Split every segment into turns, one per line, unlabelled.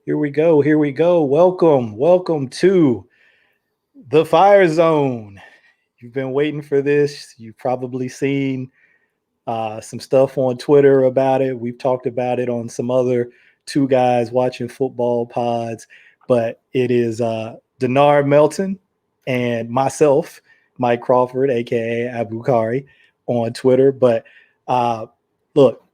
Here we go. Here we go. Welcome. Welcome to the Fire Zone. You've been waiting for this. You've probably seen some stuff on Twitter about it. We've talked about it on some other two guys watching football pods, but it is Dennard, Melton, and myself, Mike Crawford, aka Abu Kari, on Twitter. But look,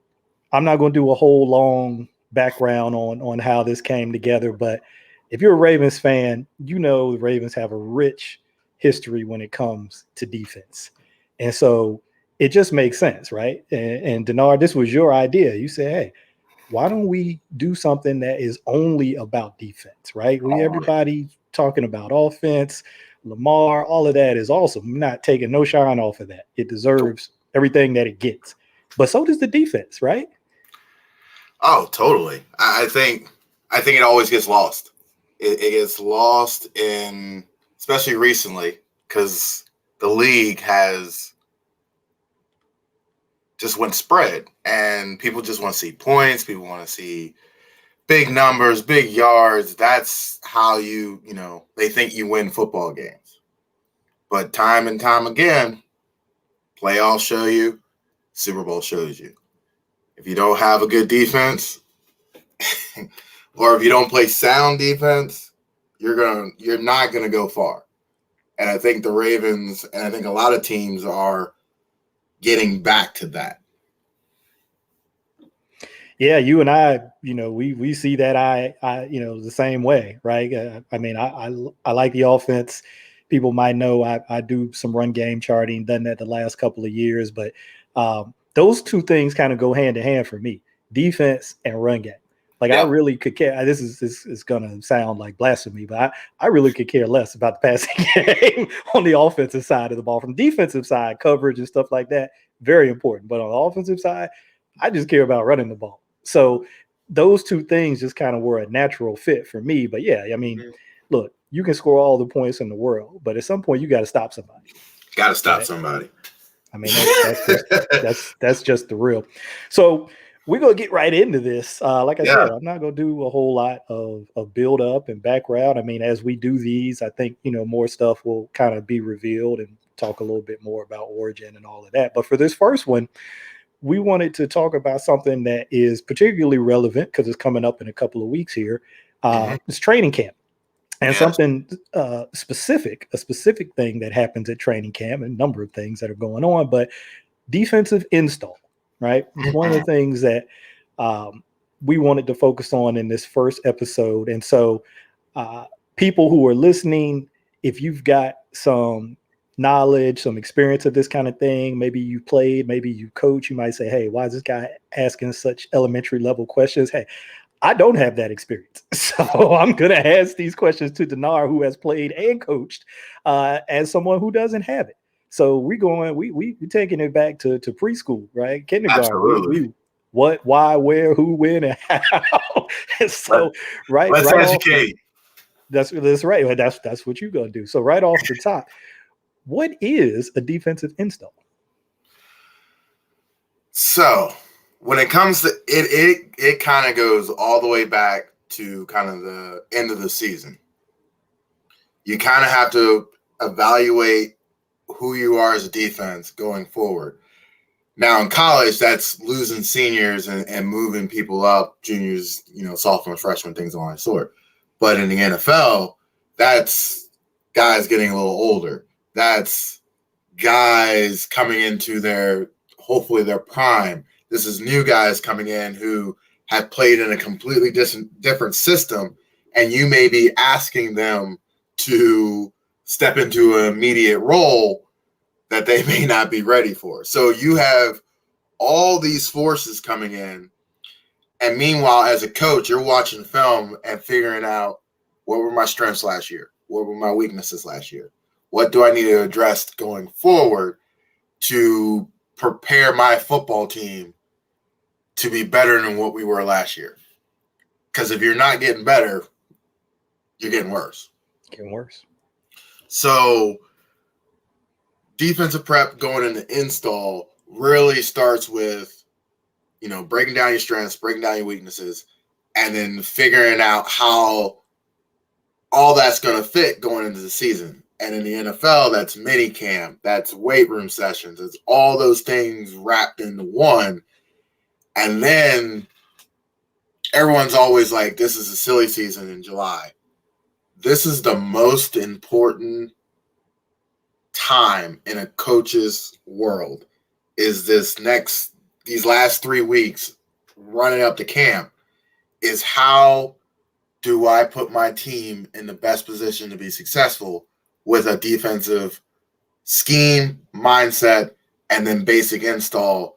I'm not going to do a whole long background on how this came together, but if you're a Ravens fan, you know the Ravens have a rich history when it comes to defense. And so it just makes sense, right? And Dennard, this was your idea. You said, hey, why don't we do something that is only about defense, right? Everybody talking about offense, Lamar, all of that is awesome. I'm not taking no shine off of that. It deserves everything that it gets. But so does the defense, right?
Oh, totally. I think it always gets lost. It gets lost in, especially recently, because the league has just went spread, and people just want to see points. People want to see big numbers, big yards. That's how they think you win football games. But time and time again, playoffs show you, Super Bowl shows you. If you don't have a good defense, or if you don't play sound defense, you're not gonna go far. And I think the Ravens, and I think a lot of teams are getting back to that.
Yeah, you and I, we see that the same way, right? I like the offense. People might know I do some run game charting, done that the last couple of years, but those two things kind of go hand in hand for me: defense and run game. Like, yeah. I really could care. This is going to sound like blasphemy, but I really could care less about the passing game on the offensive side of the ball. From the defensive side, coverage and stuff like that, very important. But on the offensive side, I just care about running the ball. So those two things just kind of were a natural fit for me. But yeah, I mean, look, you can score all the points in the world, but at some point you got to stop somebody.
Got to stop somebody.
I mean, that's just the real. So we're going to get right into this. Like I said, I'm not going to do a whole lot of build up and background. I mean, as we do these, I think, more stuff will kind of be revealed and talk a little bit more about origin and all of that. But for this first one, we wanted to talk about something that is particularly relevant because it's coming up in a couple of weeks here. It's training camp. And something a specific thing that happens at training camp, and a number of things that are going on, but defensive install, right? It's one of the things that we wanted to focus on in this first episode. And so people who are listening, if you've got some knowledge, some experience of this kind of thing, maybe you played, maybe you coach, you might say, hey, why is this guy asking such elementary level questions? Hey, I don't have that experience. So I'm going to ask these questions to Dennard, who has played and coached, as someone who doesn't have it. So we're taking it back to preschool, right? Kindergarten.
Absolutely.
What, why, where, who, when, and how. And so
let's educate.
That's right. That's what you're going to do. So right off the top, what is a defensive install?
So when it comes to it kind of goes all the way back to kind of the end of the season. You kind of have to evaluate who you are as a defense going forward. Now in college, that's losing seniors and moving people up, juniors, sophomore, freshmen, things along that sort. But in the NFL, that's guys getting a little older. That's guys coming into hopefully their prime. This is new guys coming in who have played in a completely different system, and you may be asking them to step into an immediate role that they may not be ready for. So you have all these forces coming in, and meanwhile, as a coach, you're watching film and figuring out, what were my strengths last year? What were my weaknesses last year? What do I need to address going forward to prepare my football team to be better than what we were last year? Because if you're not getting better, you're getting worse. So defensive prep going into install really starts with, breaking down your strengths, breaking down your weaknesses, and then figuring out how all that's going to fit going into the season. And in the NFL, that's mini camp, that's weight room sessions, it's all those things wrapped into one. And then everyone's always like, this is a silly season in July. This is the most important time in a coach's world, is these last 3 weeks running up to camp, is how do I put my team in the best position to be successful with a defensive scheme, mindset, and then basic install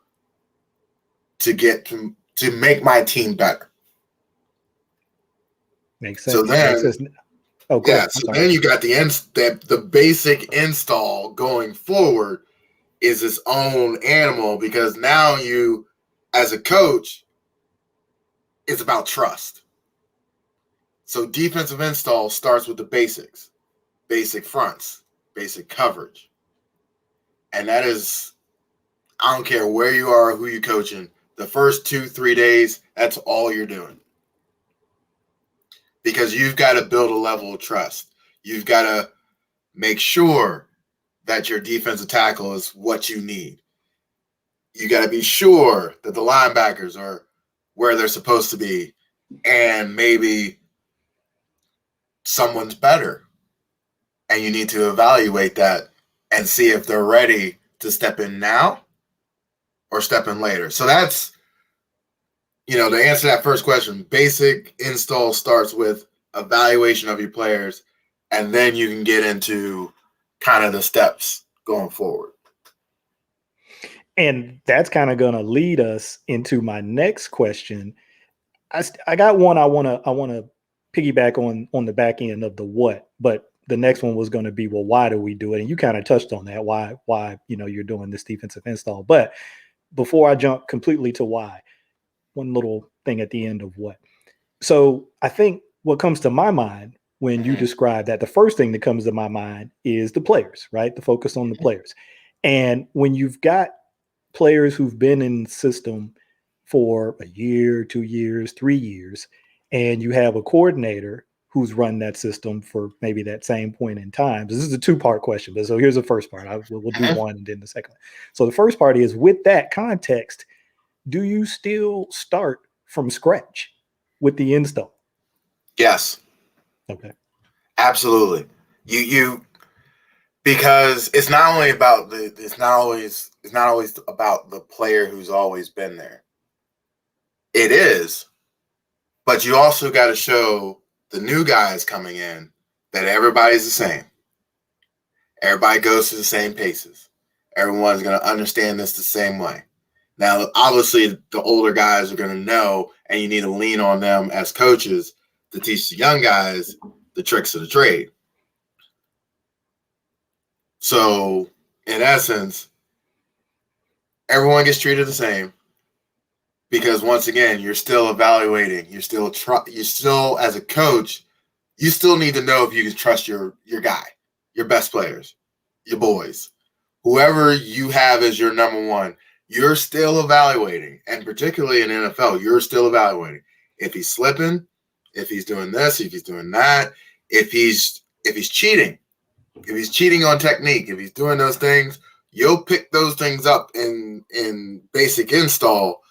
to get to make my team better.
Makes sense.
So then, then you got the basic install going forward is its own animal, because now you, as a coach, it's about trust. So defensive install starts with the basics, basic fronts, basic coverage. And that is, I don't care where you are, who you're coaching, the first 2-3 days, that's all you're doing. Because you've got to build a level of trust. You've got to make sure that your defensive tackle is what you need. You got to be sure that the linebackers are where they're supposed to be, and maybe someone's better. And you need to evaluate that and see if they're ready to step in now or step in later. So that's, to answer that first question, basic install starts with evaluation of your players, and then you can get into kind of the steps going forward.
And that's kind of going to lead us into my next question. I got one I want to piggyback on the back end of the what, but the next one was going to be, well, why do we do it? And you kind of touched on that, why you're doing this defensive install. But before I jump completely to why, one little thing at the end of what. So I think what comes to my mind when you describe that, the first thing that comes to my mind is the players, right? The focus on the players. And when you've got players who've been in the system for a year, 2 years, 3 years, and you have a coordinator who's run that system for maybe that same point in time. This is a 2-part question, but so here's the first part. We'll do one and then the second one. So the first part is, with that context, do you still start from scratch with the install?
Yes.
Okay.
Absolutely. You because it's not always about the player who's always been there. It is, but you also got to show the new guys coming in that everybody's the same. Everybody goes through the same paces. Everyone's going to understand this the same way. Now, obviously, the older guys are going to know, and you need to lean on them as coaches to teach the young guys the tricks of the trade. So, in essence, everyone gets treated the same, because once again, you're still evaluating. You still as a coach, you still need to know if you can trust your guy, your best players, your boys, whoever you have as your number one. You're still evaluating, and particularly in NFL, you're still evaluating if he's slipping, if he's doing this, if he's doing that, if he's cheating, if he's cheating on technique, if he's doing those things. You'll pick those things up in basic install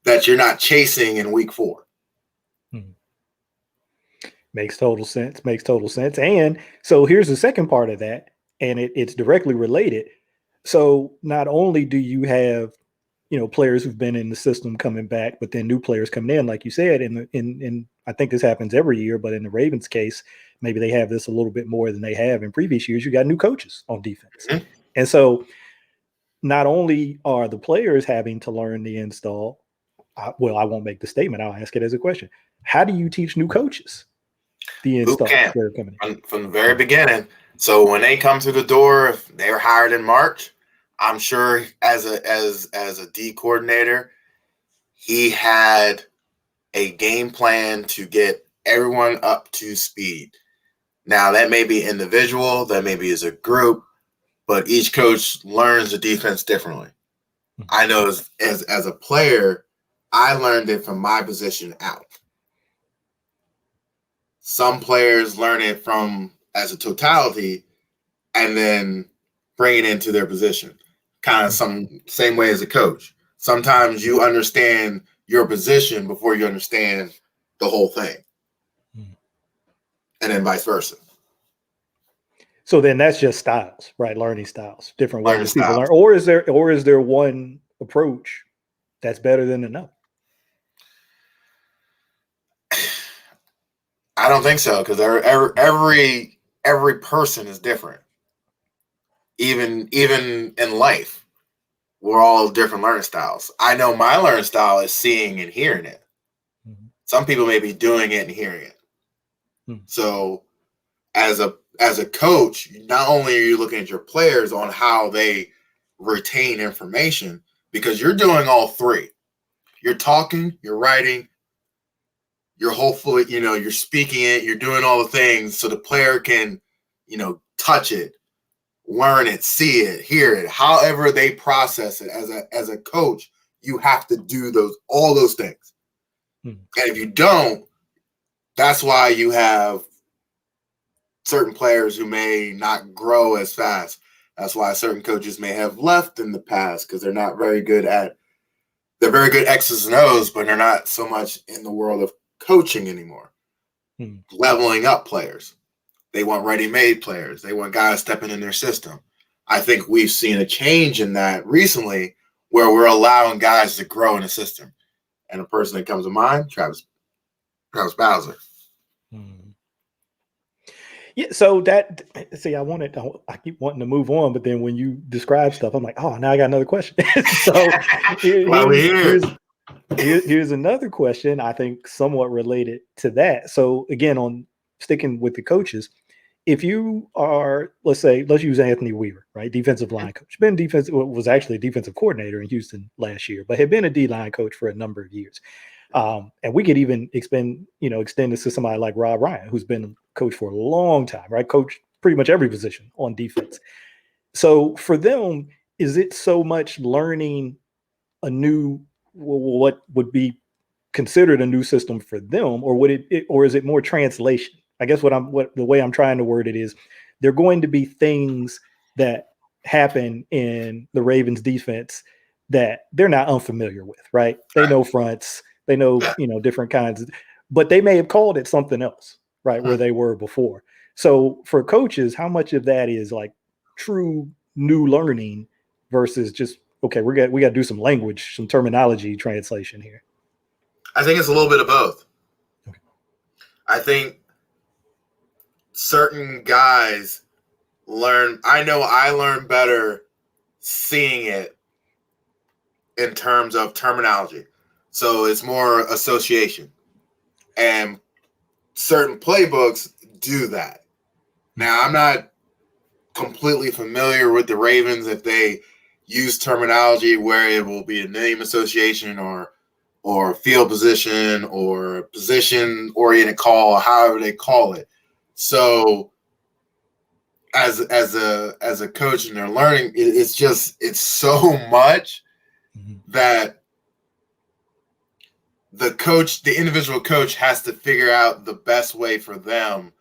that you're not chasing in week 4.
Makes total sense. And so here's the second part of that, and it's directly related. So not only do you have players who've been in the system coming back, but then new players coming in, like you said, in I think this happens every year, but in the Ravens case, maybe they have this a little bit more than they have in previous years. You got new coaches on defense. Mm-hmm. And so not only are the players having to learn the install, I won't make the statement, I'll ask it as a question. How do you teach new coaches the install?
From the very beginning. So when they come through the door, if they were hired in March, I'm sure as a D coordinator, he had a game plan to get everyone up to speed. Now, that may be individual, that may be as a group, but each coach learns the defense differently. I know as a player, I learned it from my position out. Some players learn it from as a totality and then bring it into their position. Kind of some same way as a coach. Sometimes you understand your position before you understand the whole thing. And then vice versa.
So then that's just styles, right? Learning styles, different ways people learn.
Or
is there one approach that's better than another?
I don't think so, because every person is different. Even in life, we're all different learning styles. I know my learning style is seeing and hearing it. Mm-hmm. Some people may be doing it and hearing it. Mm-hmm. So as a coach, not only are you looking at your players on how they retain information, because you're doing all three. You're talking, you're writing, you're hopefully, you're speaking it, you're doing all the things so the player can, touch it, learn it, see it, hear it, however they process it. As a coach, you have to do all those things. And if you don't, that's why you have certain players who may not grow as fast. That's why certain coaches may have left in the past, because they're very good X's and O's, but they're not so much in the world of coaching anymore. Leveling up players. They want ready-made players. They want guys stepping in their system. I think we've seen a change in that recently, where we're allowing guys to grow in the system. And a person that comes to mind, Travis Bowser.
Yeah, so I keep wanting to move on, but then when you describe stuff, I'm like, oh, now I got another question. So here's another question, I think somewhat related to that. So again, on sticking with the coaches, if you are, let's use Anthony Weaver, right? Defensive line coach, was actually a defensive coordinator in Houston last year, but had been a D-line coach for a number of years. And we could even extend this to somebody like Rob Ryan, who's been a coach for a long time, right? Coach pretty much every position on defense. So for them, is it so much learning a new, what would be considered a new system for them, or or is it more translation? I guess the way I'm trying to word it is, there are going to be things that happen in the Ravens defense that they're not unfamiliar with, right? They know fronts, they know, different kinds, but they may have called it something else, right? Where they were before. So for coaches, how much of that is like true new learning versus just, okay, we got to do some language, some terminology translation here?
I think it's a little bit of both. Okay. I think certain guys I learn better seeing it in terms of terminology. So it's more association. And certain playbooks do that. Now, I'm not completely familiar with the Ravens if they use terminology where it will be a name association or field position or position-oriented call, or however they call it. So as a coach and they're learning, it's so much that the individual coach has to figure out the best way for them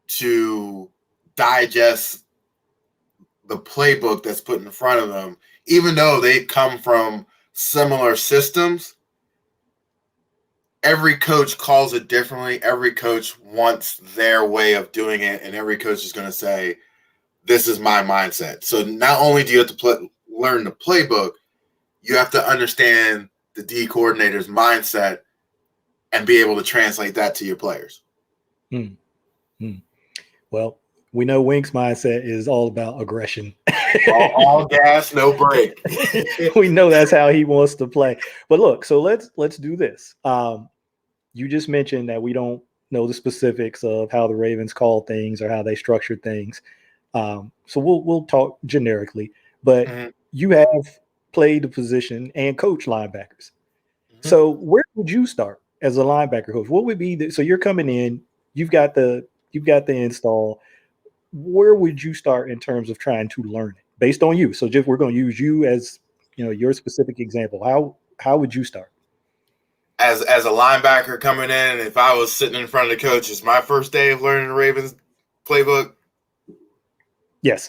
to digest the playbook that's put in front of them. Even though they come from similar systems, every coach calls it differently. Every coach wants their way of doing it, and every coach is going to say, this is my mindset. So not only do you have to learn the playbook, you have to understand the D coordinator's mindset and be able to translate that to your players.
Well, we know Wink's mindset is all about aggression.
all gas, no break.
We know that's how he wants to play. But look, so let's do this. You just mentioned that we don't know the specifics of how the Ravens call things or how they structure things. So we'll talk generically. But you have played the position and coached linebackers. So where would you start as a linebacker coach? What would be so you're coming in, you've got the install. Where would you start in terms of trying to learn it based on you? So we're going to use you as, your specific example. How would you start?
as a linebacker coming in, if I was sitting in front of the coach, it's my first day of learning the Ravens playbook.
Yes.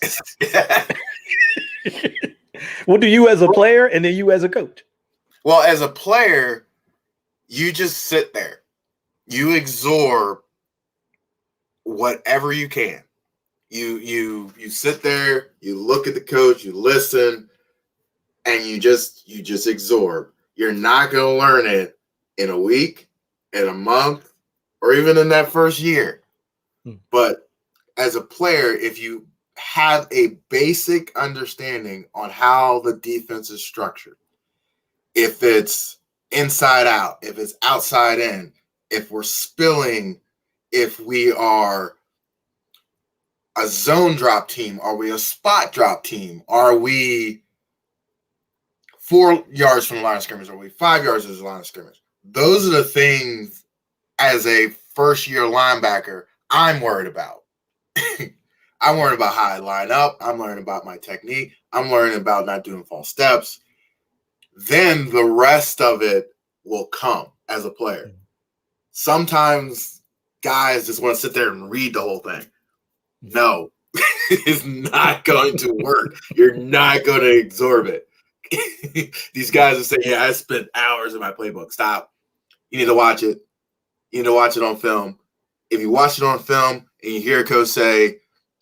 What do you as a player and then you as a coach?
Well, as a player, you just sit there. You absorb whatever you can. You sit there, you look at the coach, you listen, and you just absorb. You're not going to learn it in a week, in a month, or even in that first year. But as a player, if you have a basic understanding on how the defense is structured, if it's inside out, if it's outside in, if we're spilling, if we are a zone drop team, are we a spot drop team? Are we 4 yards from the line of scrimmage? Are we 5 yards from the line of scrimmage? Those are the things as a first-year linebacker I'm worried about. I'm worried about how I line up. I'm learning about my technique. I'm learning about not doing false steps. Then the rest of it will come as a player. Sometimes guys just want to sit there and read the whole thing. No, it's not going to work. You're not going to absorb it. These guys will say, yeah, I spent hours in my playbook. Stop. You need to watch it. You need to watch it on film. If you watch it on film and you hear a coach say,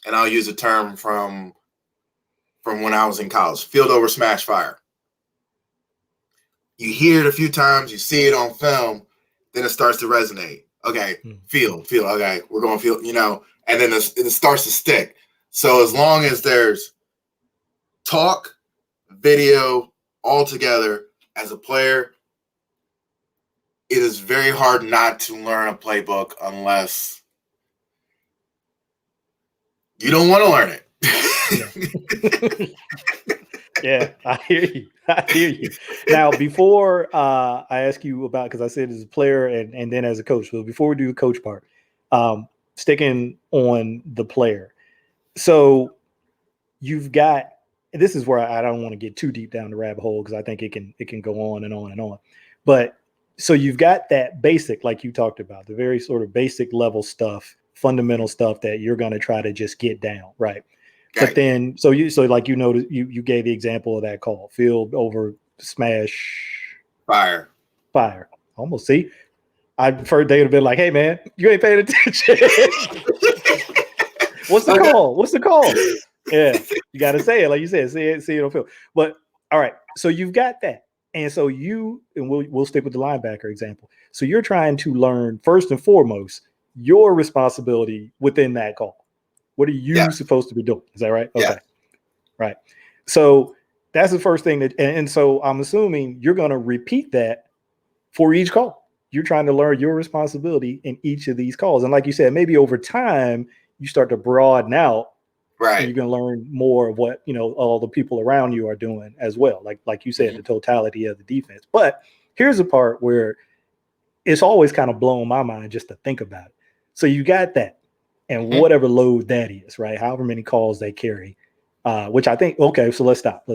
and I'll use a term from when I was in college, field over smash fire. You hear it a few times, you see it on film, then it starts to resonate. Okay, feel. Okay, we're going to feel, and then it starts to stick. So as long as there's talk, video, all together as a player, it is very hard not to learn a playbook unless you don't want to learn
it. Yeah, I hear you. Now, before I ask you about, because I said as a player and then as a coach, so before we do the coach part, sticking on the player. So you've got, this is where I don't want to get too deep down the rabbit hole because I think it can go on and on and on. But so you've got that basic, like you talked about, the very sort of basic level stuff, fundamental stuff that you're going to try to just get down, right? But then, so you gave the example of that call, field over smash
fire.
Almost, see, I prefer they would have been like, hey man, you ain't paying attention. What's the call? Yeah, you got to say it like you said, see it on film. But all right, so you've got that, and so we'll stick with the linebacker example. So you're trying to learn first and foremost your responsibility within that call. What are you supposed to be doing? Is that right? Okay. Yeah. Right. So that's the first thing and so I'm assuming you're going to repeat that for each call. You're trying to learn your responsibility in each of these calls. And like you said, maybe over time you start to broaden out.
Right.
And you're going to learn more of what, all the people around you are doing as well. Like you said, the totality of the defense. But here's the part where it's always kind of blown my mind just to think about it. So you got that. And whatever load that is, right? However many calls they carry, which I think, okay, so let's stop.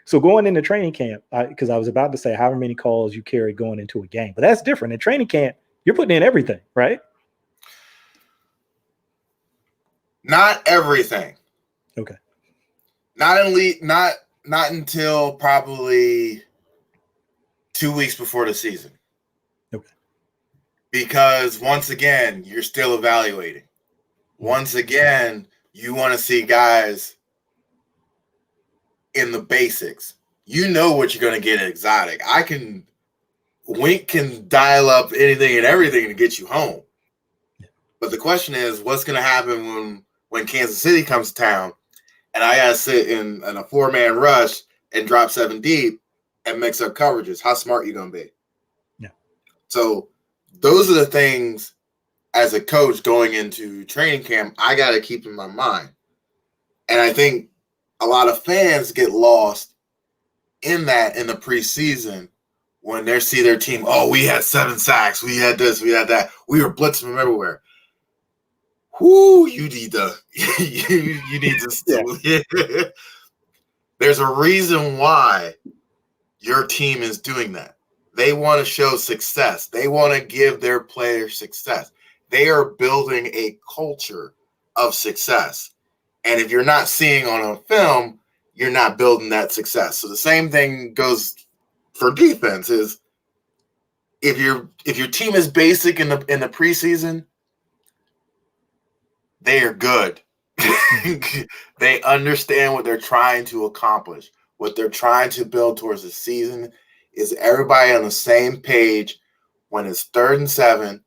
So going into training camp, because I was about to say however many calls you carry going into a game, but that's different. In training camp, you're putting in everything, right?
Not everything.
Okay.
Not until probably 2 weeks before the season.
Okay.
Because once again, you're still evaluating. Once again, you want to see guys in the basics. You know what you're going to get at Exotic. Wink can dial up anything and everything to get you home. But the question is, what's going to happen when Kansas City comes to town and I got to sit in a 4-man rush and drop 7 deep and mix up coverages? How smart are you going to be?
Yeah.
So those are the things as a coach going into training camp, I got to keep in my mind. And I think a lot of fans get lost in that in the preseason when they see their team, oh, we had 7 sacks, we had this, we had that, we were blitzing from everywhere. Whoo, you need to you need to still. Yeah. There's a reason why your team is doing that. They want to show success. They want to give their players success. They are building a culture of success. And if you're not seeing on a film, you're not building that success. So the same thing goes for defense is if your team is basic in the preseason, they are good. They understand what they're trying to accomplish. What they're trying to build towards the season is everybody on the same page when it's 3rd and 7.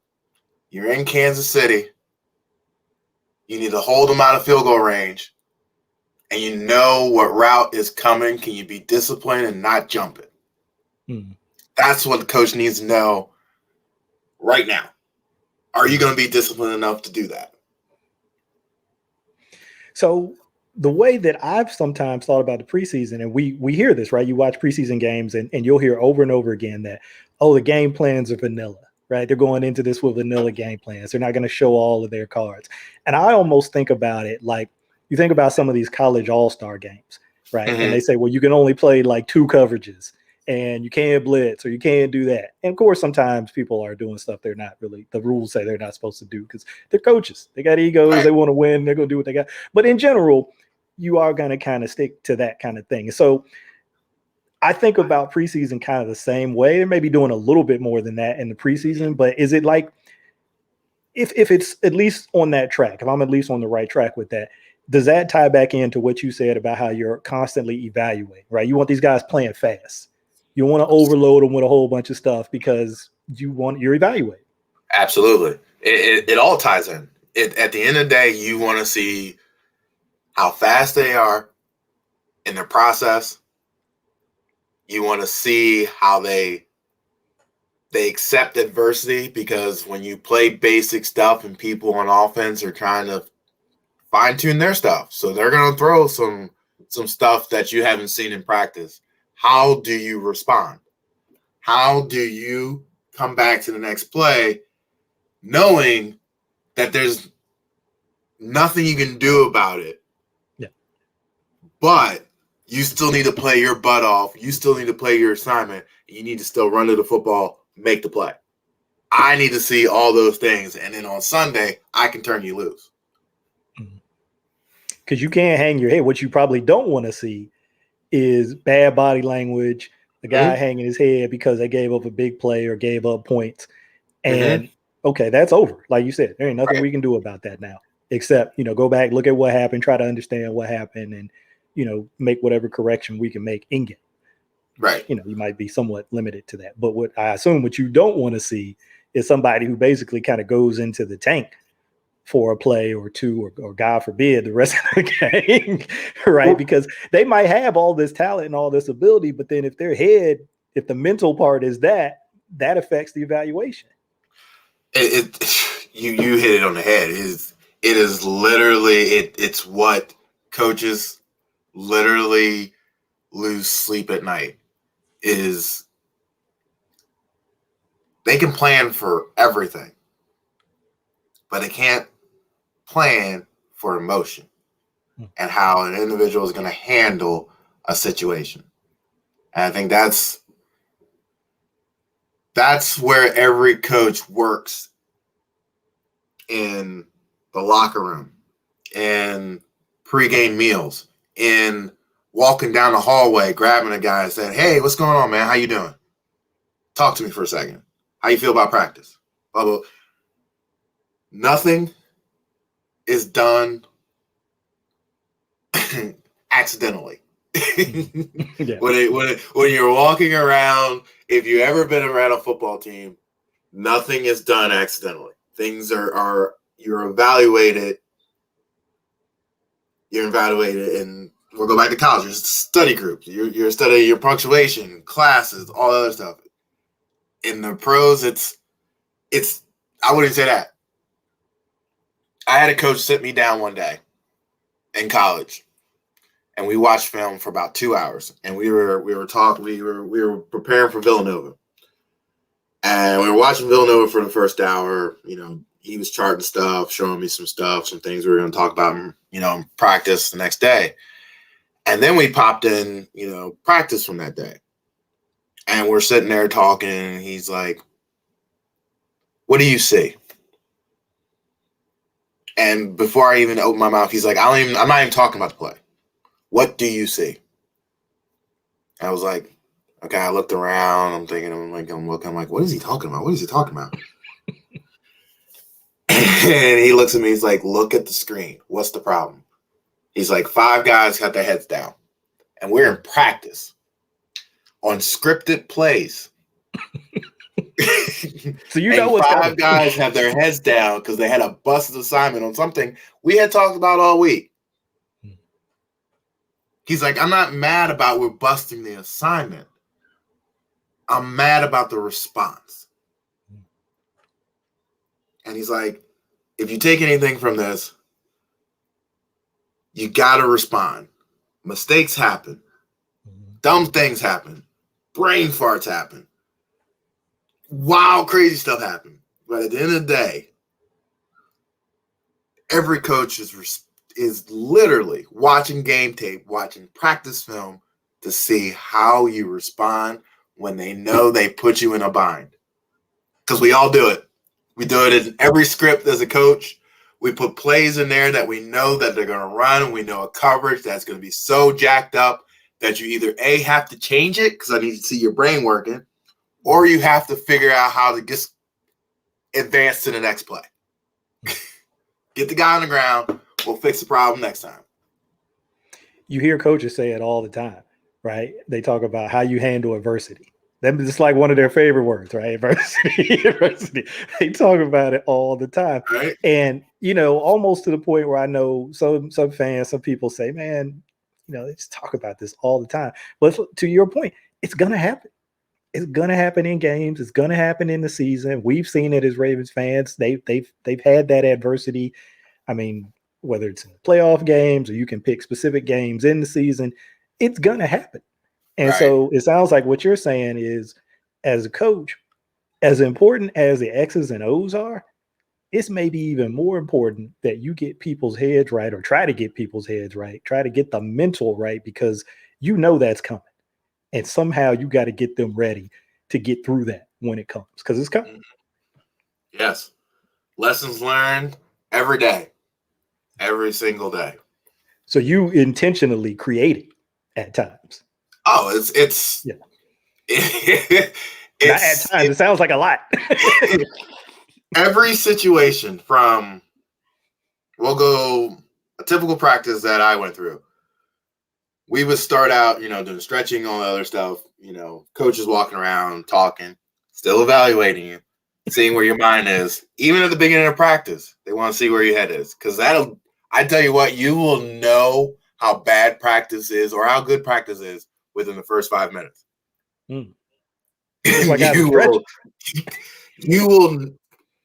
You're in Kansas City. You need to hold them out of field goal range. And you know what route is coming. Can you be disciplined and not jump it? That's what the coach needs to know right now. Are you going to be disciplined enough to do that?
So the way that I've sometimes thought about the preseason, and we hear this, right? You watch preseason games and you'll hear over and over again that, oh, the game plans are vanilla, right? They're going into this with vanilla game plans. They're not going to show all of their cards. And I almost think about it like you think about some of these college all-star games, right? And they say, well, you can only play like 2 coverages and you can't blitz or you can't do that. And of course, sometimes people are doing stuff they're not really, the rules say they're not supposed to do because they're coaches. They got egos. Right. They want to win. They're going to do what they got. But in general, you are going to kind of stick to that kind of thing. So I think about preseason kind of the same way. They may be doing a little bit more than that in the preseason, but is it like, if it's at least on that track, if I'm at least on the right track with that, does that tie back into what you said about how you're constantly evaluating, right? You want these guys playing fast. You don't want to overload them with a whole bunch of stuff because you're evaluating.
Absolutely. It all ties in. At the end of the day, you want to see how fast they are in their process. You want to see how they accept adversity, because when you play basic stuff and people on offense are trying to fine-tune their stuff, so they're going to throw some stuff that you haven't seen in practice. How do you respond? How do you come back to the next play knowing that there's nothing you can do about it?
Yeah.
But you still need to play your butt off. You still need to play your assignment. You need to still run to the football, make the play. I need to see all those things. And then on Sunday, I can turn you loose.
Because you can't hang your head. What you probably don't want to see is bad body language, the guy hanging his head because they gave up a big play or gave up points. And okay, that's over. Like you said, there ain't nothing we can do about that now, except, go back, look at what happened, try to understand what happened, and, make whatever correction we can make in game.
Right.
You might be somewhat limited to that. But what I assume what you don't want to see is somebody who basically kind of goes into the tank for a play or two, or God forbid, the rest of the game, right? Because they might have all this talent and all this ability, but then if the mental part is that affects the evaluation.
You hit it on the head. It is literally it's what coaches literally lose sleep at night. Is they can plan for everything, but they can't plan for emotion and how an individual is going to handle a situation. And I think that's where every coach works, in the locker room, in pregame meals, in walking down the hallway, grabbing a guy and saying, "Hey, what's going on, man? How you doing? Talk to me for a second. How you feel about practice?" Blah, blah. Nothing is done accidentally.
Yeah.
When you're walking around, if you've ever been around a football team, nothing is done accidentally. Things are you're evaluated. You're evaluated, and we'll go back to college. There's study groups. You're studying your punctuation, classes, all that other stuff. In the pros, it's I wouldn't say that. I had a coach sit me down one day in college, and we watched film for about 2 hours. And we were talking. We were preparing for Villanova, and we were watching Villanova for the first hour. He was charting stuff, showing me some things we were going to talk about, in practice the next day. And then we popped in, practice from that day. And we're sitting there talking, and he's like, "What do you see?" And before I even open my mouth, he's like, I'm not even talking about the play. What do you see? I was like, okay, I looked around. I'm thinking, I'm looking, I'm like, what is he talking about? What is he talking about? And he looks at me, he's like, look at the screen. What's the problem? He's like, 5 guys got their heads down. And we're in practice on scripted plays.
So you know what's
5 guys have their heads down because they had a busted assignment on something we had talked about all week. He's like, I'm not mad about we're busting the assignment. I'm mad about the response. And he's like, if you take anything from this, you got to respond. Mistakes happen. Dumb things happen. Brain farts happen. Wild, crazy stuff happen. But at the end of the day, every coach is literally watching game tape, watching practice film to see how you respond when they know they put you in a bind. Because we all do it. We do it in every script as a coach. We put plays in there that we know that they're going to run, and we know a coverage that's going to be so jacked up that you either A, have to change it because I need to see your brain working, or you have to figure out how to just advance to the next play. Get the guy on the ground. We'll fix the problem next time.
You hear coaches say it all the time, right? They talk about how you handle adversity. That's just like one of their favorite words, right? Adversity. They talk about it all the time.
Right.
And, almost to the point where I know some fans, some people say, man, they just talk about this all the time. But to your point, it's going to happen. It's going to happen in games. It's going to happen in the season. We've seen it as Ravens fans. They've had that adversity. I mean, whether it's in playoff games or you can pick specific games in the season, it's going to happen. And so it sounds like what you're saying is, as a coach, as important as the X's and O's are, it's maybe even more important that you get people's heads right, or try to get people's heads right, try to get the mental right, because that's coming. And somehow you got to get them ready to get through that when it comes, because it's coming.
Yes. Lessons learned every day, every single day.
So you intentionally create it at times.
Oh, it's
yeah. Not at times. It sounds like a lot.
Every situation we'll go a typical practice that I went through. We would start out, doing stretching, all the other stuff, coaches walking around, talking, still evaluating you, seeing where your mind is. Even at the beginning of practice, they want to see where your head is. Because I tell you what, you will know how bad practice is or how good practice is within the first 5 minutes.
Like
you will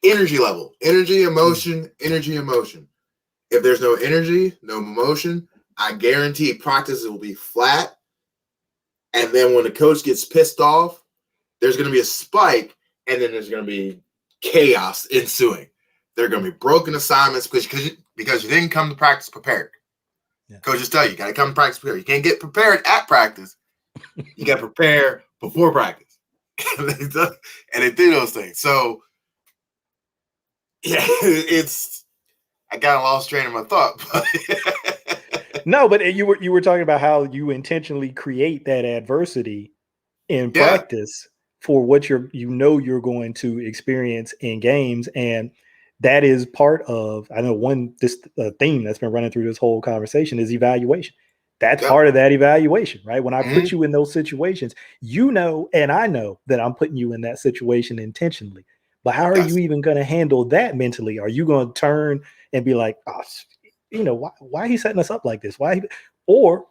energy level, energy, emotion. If there's no energy, no emotion, I guarantee practice will be flat. And then when the coach gets pissed off, there's going to be a spike, and then there's going to be chaos ensuing. There are going to be broken assignments because you didn't come to practice prepared. Yeah. Coaches tell you got to come to practice prepared. You can't get prepared at practice. You got to prepare before practice. And they do those things. So, yeah, I got a lost train of my thought. But
no, but you were talking about how you intentionally create that adversity in practice for what you're going to experience in games. And that is part of, I know this theme that's been running through this whole conversation is evaluation. That's part of that evaluation, right? When I put you in those situations, and I know that I'm putting you in that situation intentionally. But how are you even going to handle that mentally? Are you going to turn and be like, oh, why he setting us up like this? Or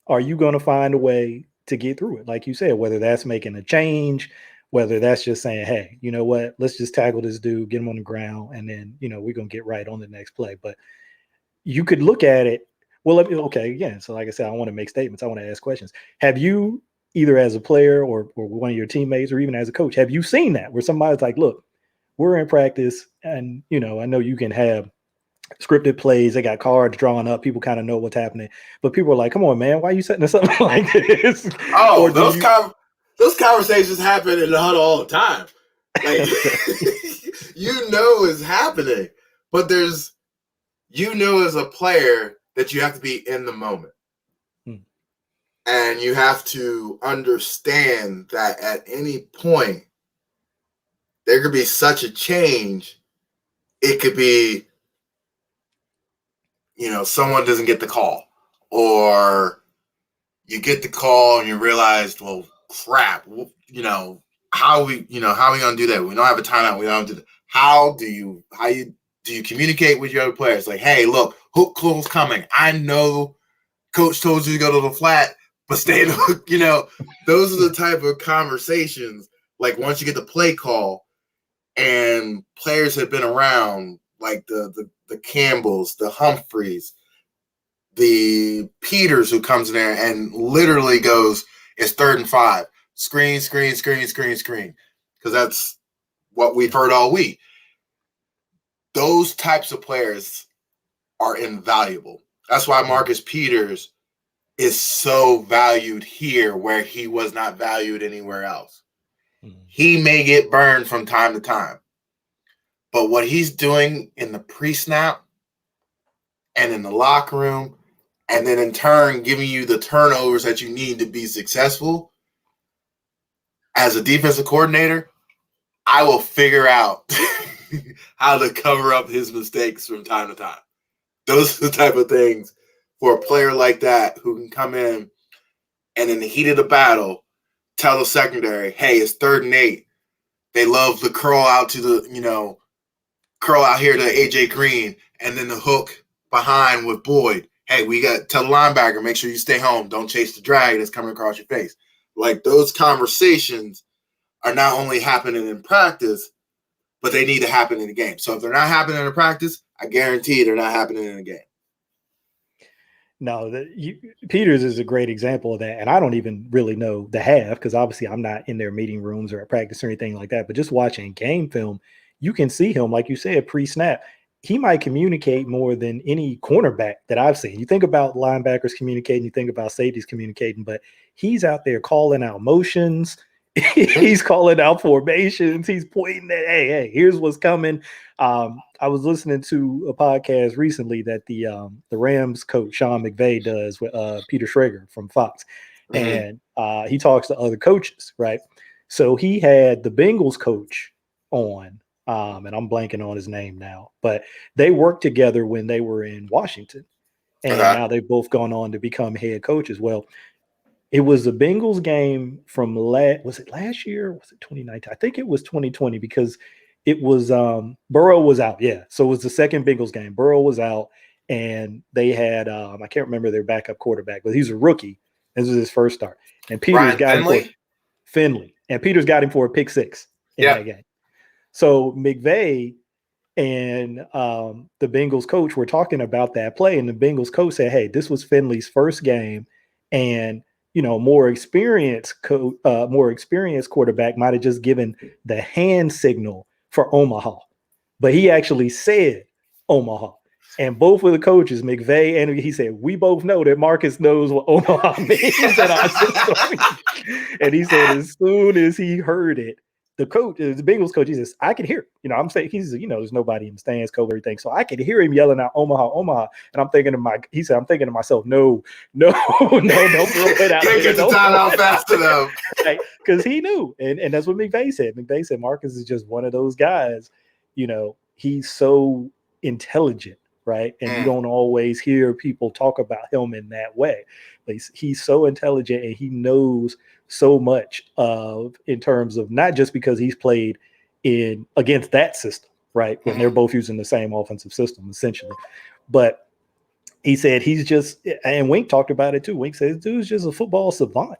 are you going to find a way to get through it? Like you said, whether that's making a change, whether that's just saying, hey, you know what, let's just tackle this dude, get him on the ground, and then, we're going to get right on the next play. But you could look at it. Well, okay, again, so like I said, I want to make statements. I want to ask questions. Have you, either as a player or one of your teammates or even as a coach, have you seen that where somebody's like, look, we're in practice and, I know you can have scripted plays. They got cards drawn up. People kind of know what's happening. But people are like, come on, man, why are you setting us up like this?
Oh, those conversations happen in the huddle all the time. Like, it's happening, but as a player that you have to be in the moment. And you have to understand that at any point, there could be such a change. It could be, someone doesn't get the call, or you get the call and you realize, well, crap, how are we going to do that? We don't have a timeout. We don't do that. How do you communicate with your other players? Like, hey, look, hook call's coming. I know coach told you to go to the flat, but stay in the hook. Those are the type of conversations. Like, once you get the play call and players have been around, like the Campbells, the Humphreys, the Peters, who comes in there and literally goes, it's 3rd and 5. Screen. Because that's what we've heard all week. Those types of players are invaluable. That's why Marcus Peters is so valued here where he was not valued anywhere else. He may get burned from time to time, but what he's doing in the pre-snap and in the locker room, and then in turn giving you the turnovers that you need to be successful as a defensive coordinator, I will figure out how to cover up his mistakes from time to time. Those are the type of things for a player like that who can come in and in the heat of the battle tell the secondary, hey, it's 3rd and 8. They love the curl out here to AJ Green, and then the hook behind with Boyd. Hey, we got to tell the linebacker, make sure you stay home. Don't chase the drag that's coming across your face. Like, those conversations are not only happening in practice, but they need to happen in the game. So if they're not happening in practice, I guarantee they're not happening in the game.
No, Peters is a great example of that. And I don't even really know the half, because obviously I'm not in their meeting rooms or at practice or anything like that. But just watching game film, you can see him, like you said, pre-snap. He might communicate more than any cornerback that I've seen. You think about linebackers communicating, you think about safeties communicating, but he's out there calling out motions. He's calling out formations. He's pointing at, hey, here's what's coming. I was listening to a podcast recently that the Rams coach Sean McVay does with Peter Schrager from Fox, and he talks to other coaches, right? So he had the Bengals coach on, and I'm blanking on his name now, but they worked together when they were in Washington, and now they've both gone on to become head coaches. Well, it was the Bengals game from was it last year? Was it 2019? I think it was 2020, because it was Burrow was out. Yeah. So it was the second Bengals game. Burrow was out, and they had I can't remember their backup quarterback, but he's a rookie. This was his first start. And Peters got him for Finley. And Peters got him for a pick 6 in that game. So McVay and the Bengals coach were talking about that play, and the Bengals coach said, hey, this was Finley's first game, and more experienced quarterback might have just given the hand signal for Omaha, but he actually said Omaha. And both of the coaches, McVay and he said, we both know that Marcus knows what Omaha means in our system. And he said, as soon as he heard it, the Bengals coach, he says, I can hear it. I'm saying there's nobody in the stands, cover everything. So I could hear him yelling out Omaha, Omaha. And I'm thinking to myself, no, don't throw it out.
Can't get the time out fast enough.
Right? Because he knew. And that's what McVay said. McVay said Marcus is just one of those guys, he's so intelligent, right? And you don't always hear people talk about him in that way. But he's so intelligent, and he knows so much in terms of not just because he's played against that system, right? When they're both using the same offensive system, essentially. But he said he's just, and Wink talked about it too. Wink says, dude's just a football savant.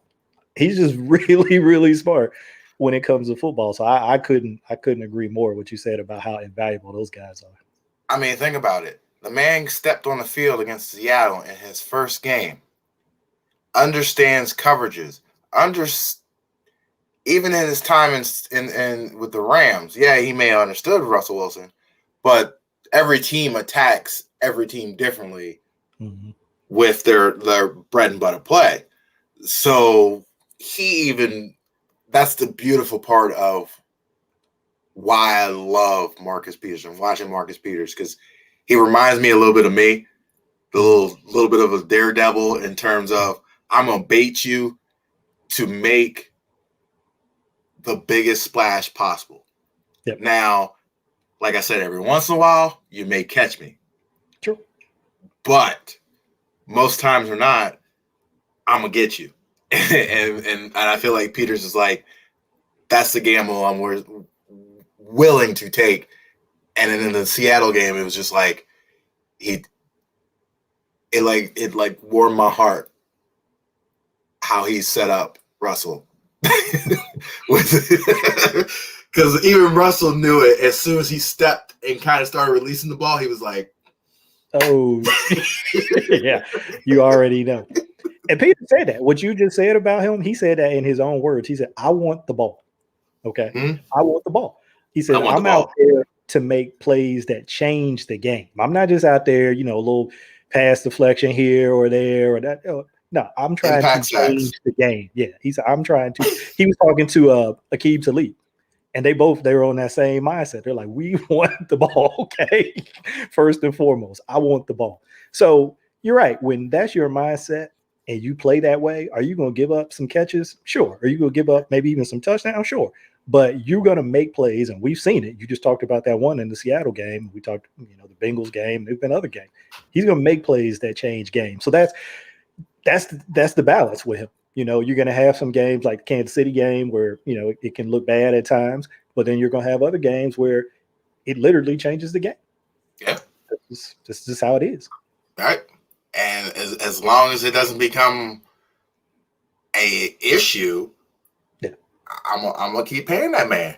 He's just really, really smart when it comes to football. So I couldn't agree more with what you said about how invaluable those guys are.
I mean, think about it. The man stepped on the field against Seattle in his first game. Understands coverages. Even in his time in with the Rams, he may have understood Russell Wilson, but every team attacks every team differently with their bread and butter play. So he even that's the beautiful part of why I love Marcus Peters and watching Marcus Peters, because he reminds me a little bit of me, the little bit of a daredevil in terms of I'm gonna bait you to make the biggest splash possible.
Yep.
Now, like I said, every once in a while you may catch me.
True.
But most times or not, I'm gonna get you. and I feel like Peters is like, that's the gamble I'm willing to take. And then in the Seattle game, it was just like it warmed my heart how he set up Russell. Because even Russell knew it. As soon as he stepped and kind of started releasing the ball, he was like,
oh, yeah, you already know. And Peter said that. What you just said about him, he said that in his own words. He said, I want the ball. Okay. I want the ball. He said, I'm out there to make plays that change the game. I'm not just out there, a little pass deflection here or there or that. No, I'm trying to change the game. Yeah. He said, he was talking to Aqib Talib, and they were on that same mindset. They're like, we want the ball. Okay. First and foremost, I want the ball. So you're right. When that's your mindset and you play that way, are you going to give up some catches? Sure. Are you going to give up maybe even some touchdowns? Sure. But you're going to make plays, and we've seen it. You just talked about that one in the Seattle game. We talked, the Bengals game. There's been other games. He's going to make plays that change games. So that's the balance with him. You're going to have some games like the Kansas City game where, it can look bad at times, but then you're going to have other games where it literally changes the game.
Yeah.
This is just how it is.
All right. And as long as it doesn't become a issue, I'm gonna keep paying that man.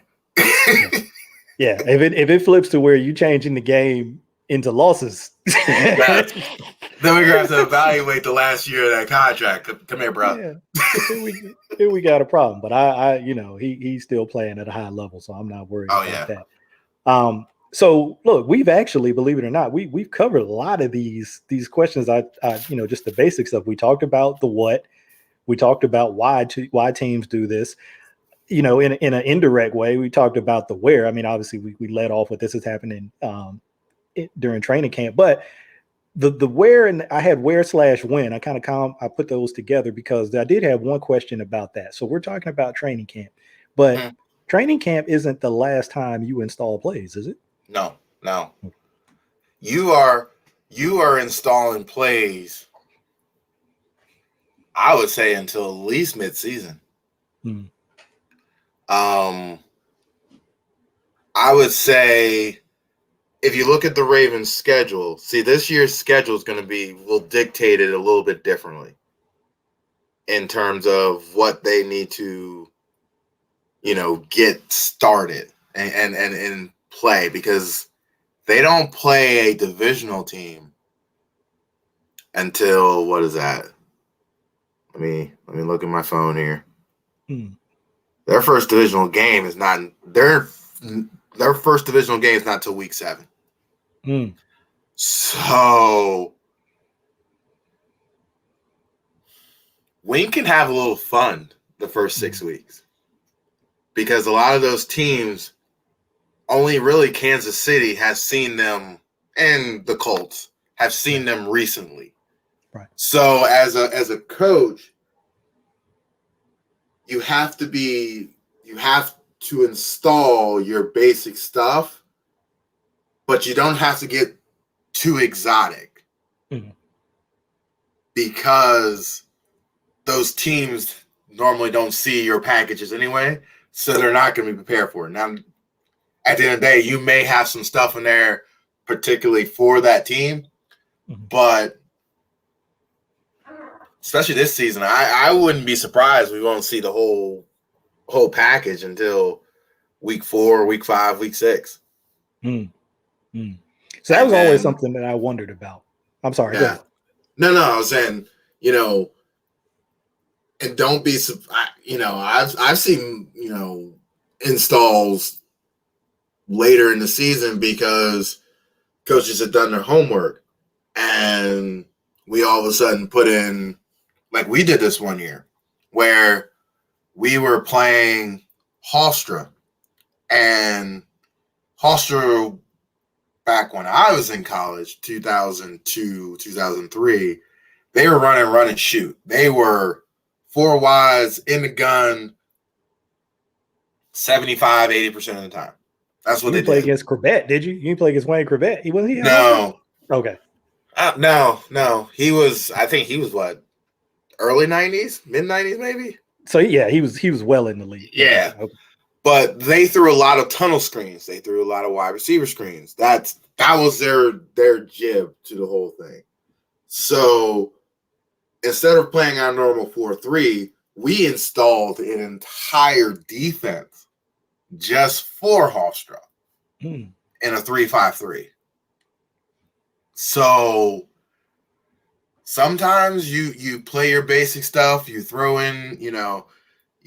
Yeah, if it flips to where you changing the game into losses,
then we're gonna have to evaluate the last year of that contract. Come here, bro.
Yeah, here we got a problem. But I he's still playing at a high level, so I'm not worried about that. So look, we've actually, believe it or not, we've covered a lot of these questions. I just the basics of. We talked about the what, we talked about why teams do this. In an indirect way, we talked about the where. I mean, obviously, we led off with this is happening during training camp, but the where, and I had where/when. I kind of I put those together because I did have one question about that. So we're talking about training camp, but training camp isn't the last time you install plays, is it?
No. You are installing plays, I would say, until at least mid-season. I would say if you look at the Ravens' schedule, see, this year's schedule is will dictate it a little bit differently in terms of what they need to, get started and play, because they don't play a divisional team until, what is that? Let me look at my phone here. Their first divisional game is not their first divisional game is not till week 7. So we can have a little fun the first 6 weeks, because a lot of those teams, only really Kansas City has seen them, and the Colts have seen them recently.
Right.
So as a coach, you have to install your basic stuff, but you don't have to get too exotic, because those teams normally don't see your packages anyway, so they're not going to be prepared for it. Now, at the end of the day, you may have some stuff in there particularly for that team, but especially this season, I wouldn't be surprised we won't see the whole package until week 4, week 5, week 6.
So that was always something that I wondered about. I'm sorry.
Yeah.
Go ahead.
No, I was saying, and don't be, I've seen, installs later in the season because coaches have done their homework, and we all of a sudden put in, like we did this one year, where we were playing Hofstra, and Hofstra, back when I was in college, 2002, 2003, they were run and shoot. They were 4 wides in the gun 75, 80% of the time. That's what
you
they
didn't play
did.
against Crevette, did you? You didn't play against Wayne Crevette. Was he?
No.
Okay.
No. He was, I think he was what? Early 90s? Mid 90s maybe?
So yeah, he was well in the league.
Yeah.
Okay.
But they threw a lot of tunnel screens. They threw a lot of wide receiver screens. That was their jib to the whole thing. So instead of playing our normal 4-3, we installed an entire defense just for Hofstra in a 3-5-3. So sometimes you play your basic stuff, you throw in, you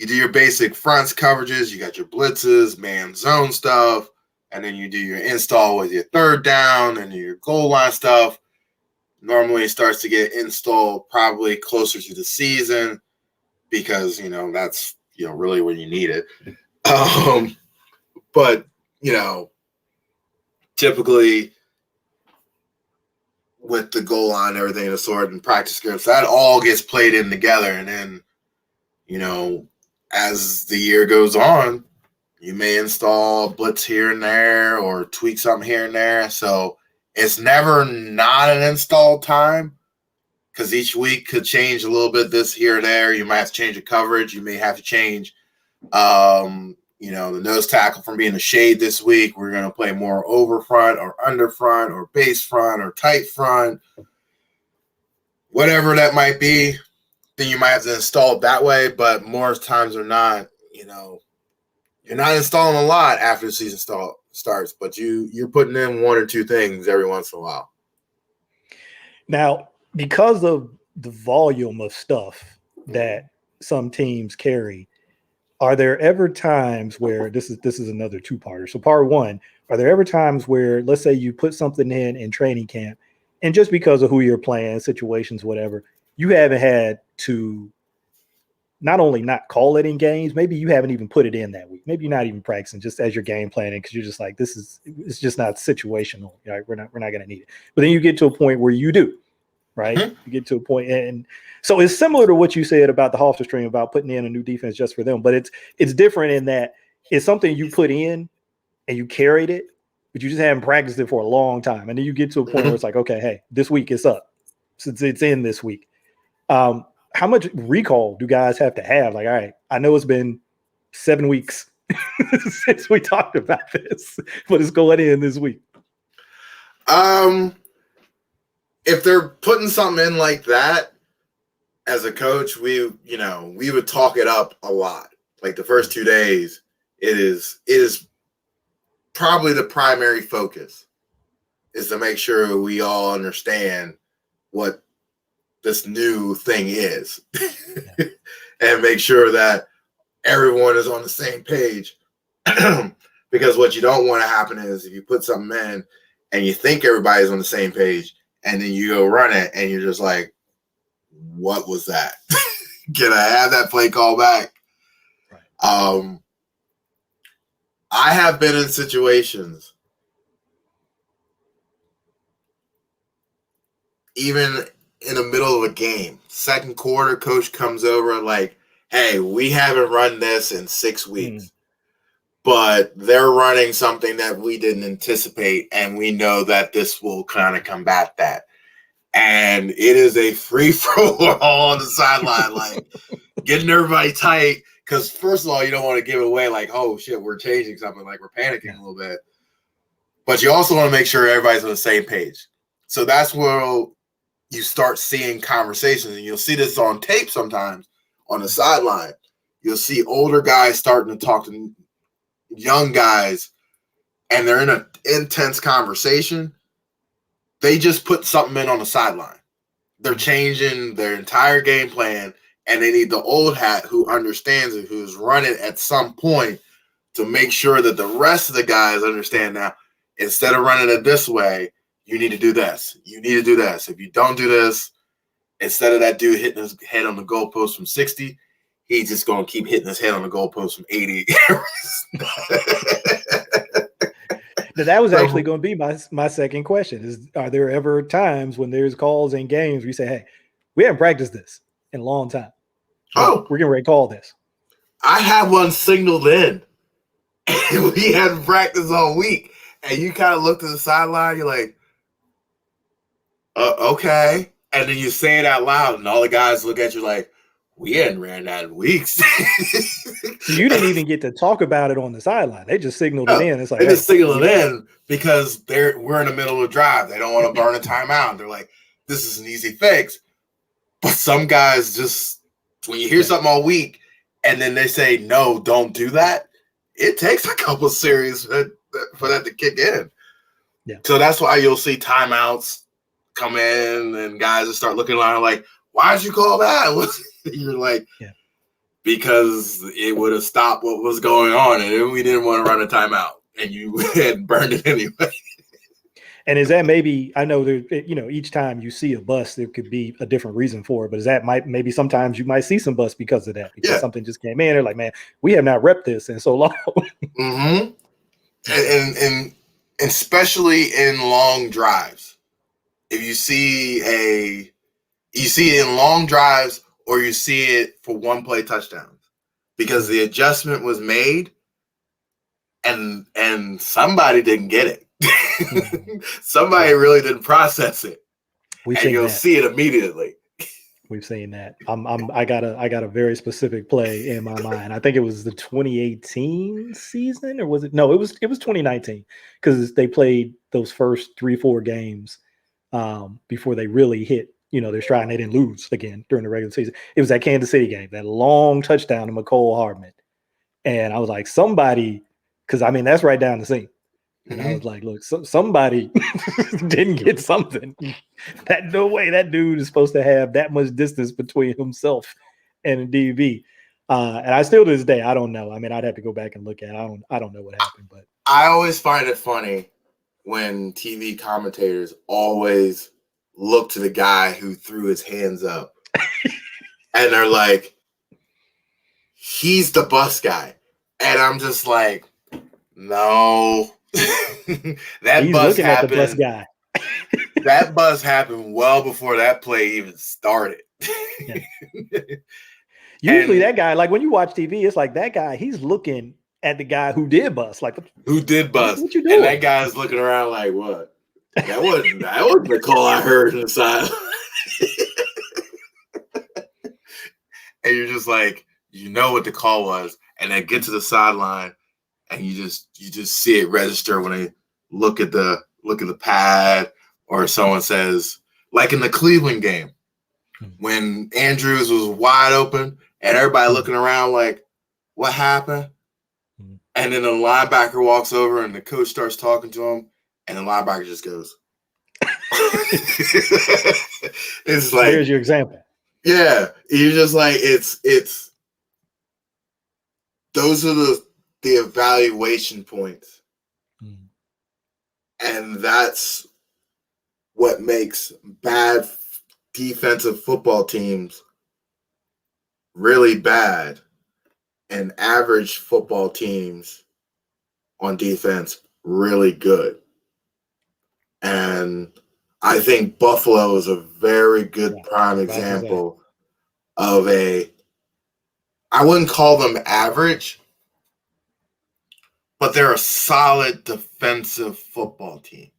do your basic fronts coverages, you got your blitzes, man zone stuff, and then you do your install with your third down and your goal line stuff. Normally it starts to get installed probably closer to the season because, that's, really when you need it. But, typically with the goal line and everything of the sort and practice scripts, that all gets played in together. And then, as the year goes on, you may install blitz here and there or tweak something here and there. So it's never not an install time because each week could change a little bit this here or there. You might have to change the coverage. You may have to change, the nose tackle from being a shade this week. We're going to play more over front or under front or base front or tight front, whatever that might be. Then you might have to install it that way, but more times than not, you're not installing a lot after the season starts, but you're putting in 1 or 2 things every once in a while.
Now, because of the volume of stuff that some teams carry, are there ever times where this is another 2-parter? So part 1, are there ever times where, let's say you put something in training camp, and just because of who you're playing, situations, whatever, you haven't had to not only not call it in games, maybe you haven't even put it in that week. Maybe you're not even practicing just as your game planning because you're just like, it's just not situational. Right? We're not going to need it. But then you get to a point where you do, right? Mm-hmm. You get to a point, and so it's similar to what you said about the Hofstra stream about putting in a new defense just for them. But it's different in that it's something you put in and you carried it, but you just haven't practiced it for a long time. And then you get to a point where it's like, okay, hey, this week it's up since it's in this week. How much recall do guys have to have? Like, all right, I know it's been 7 weeks since we talked about this, but it's going in this week.
If they're putting something in like that, as a coach, we would talk it up a lot. Like the first 2 days, it is probably the primary focus is to make sure we all understand what this new thing is and make sure that everyone is on the same page. Because what you don't want to happen is if you put something in and you think everybody's on the same page and then you go run it and you're just like, what was that? Can I have that play call back? Right. I have been in situations, even in the middle of a game, second quarter, coach comes over and like, hey, we haven't run this in 6 weeks, but they're running something that we didn't anticipate, and we know that this will kind of combat that. And it is a free-for-all on the sideline, like getting everybody tight. Because first of all, you don't want to give it away like, oh, shit, we're changing something, like we're panicking a little bit. But you also want to make sure everybody's on the same page. So that's where you start seeing conversations. And you'll see this on tape sometimes on the sideline. You'll see older guys starting to talk to young guys, and they're in an intense conversation. They just put something in on the sideline. They're changing their entire game plan, and they need the old hat who understands it, who's run it at some point to make sure that the rest of the guys understand now, instead of running it this way, you need to do this. You need to do this. If you don't do this, instead of that dude hitting his head on the goalpost from 60, he's just going to keep hitting his head on the goalpost from 80.
Now, that was actually going to be my second question is, are there ever times when there's calls in games where you say, hey, we haven't practiced this in a long time. We're getting ready to call this.
I had one signaled in. And we hadn't practiced all week. And you kind of look to the sideline, you're like, okay. And then you say it out loud, and all the guys look at you like, we hadn't ran that in weeks.
So you didn't even get to talk about it on the sideline. They just signaled it in. It's like,
they just signaled it in because we're in the middle of the drive. They don't want to burn a timeout. They're like, this is an easy fix. But some guys just, when you hear something all week and then they say, no, don't do that, it takes a couple of series for that to kick in.
Yeah.
So that's why you'll see timeouts come in and guys will start looking around like, why did you call that? You're like, because it would have stopped what was going on and we didn't want to run a timeout and you had burned it anyway.
And is that maybe, I know that, each time you see a bust, there could be a different reason for it, but is that maybe sometimes you might see some busts because of that, because something just came in. They're like, man, we have not repped this in so long.
Mm-hmm. And especially in long drives, if you see it in long drives or you see it for one play touchdowns, because the adjustment was made and somebody didn't get it. Somebody really didn't process it. You'll see it immediately.
We've seen that. I got a very specific play in my mind. I think it was the 2018 season, or was it? No, it was 2019, because they played those first 3-4 games before they really hit, their stride, and they didn't lose again during the regular season. It was that Kansas City game, that long touchdown to McCole Hardman. And I was like, somebody, because that's right down the seam. And I was like, look, somebody didn't get something. No way that dude is supposed to have that much distance between himself and a DB. And I still, to this day, I don't know. I'd have to go back and look at it. I don't know what happened. But
I always find it funny when TV commentators always look to the guy who threw his hands up. And they're like, he's the bus guy. And I'm just like, no. He's
buzz looking happened. At the bus guy.
That buzz happened well before that play even started.
Usually that guy, like when you watch TV, it's like that guy, he's looking at the guy who did bust. Like,
who did bust?
What you doing?
And that guy's looking around like, what? That wasn't the call I heard inside. And you're just like, what the call was, and then get to the sideline. And you just see it register when they look at the pad, or someone says, like in the Cleveland game, when Andrews was wide open and everybody looking around like, what happened? And then the linebacker walks over and the coach starts talking to him, and the linebacker just goes. It's like,
here's your example.
Yeah, you're just like, it's those are the evaluation points. And that's what makes bad defensive football teams really bad and average football teams on defense really good. And I think Buffalo is a very good prime example of I wouldn't call them average, but they're a solid defensive football team.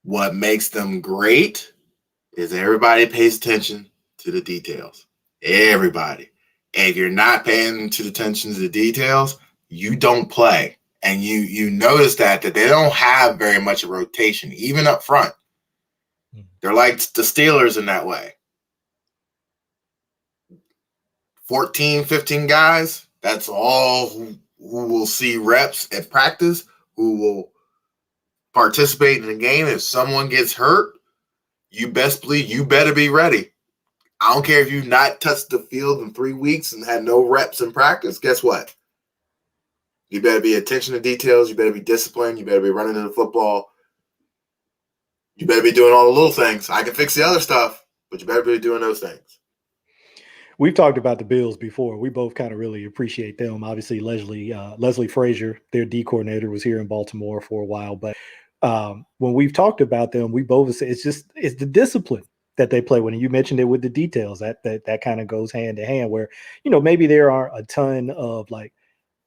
What makes them great is everybody pays attention to the details. Everybody. And if you're not paying attention to the details, you don't play. And you notice that they don't have very much of rotation, even up front. They're like the Steelers in that way. 14, 15 guys, that's all who will see reps at practice, who will participate in the game. If someone gets hurt, you best believe you better be ready. I don't care if you've not touched the field in 3 weeks and had no reps in practice. Guess what? You better be attention to details. You better be disciplined. You better be running to the football. You better be doing all the little things. I can fix the other stuff, but you better be doing those things.
we've talked about the Bills before. We both kind of really appreciate them. Obviously, Leslie Frazier, their D coordinator, was here in Baltimore for a while. But when we've talked about them, we both say it's the discipline that they play. When you mentioned it with the details, that kind of goes hand in hand. Where maybe there aren't a ton of like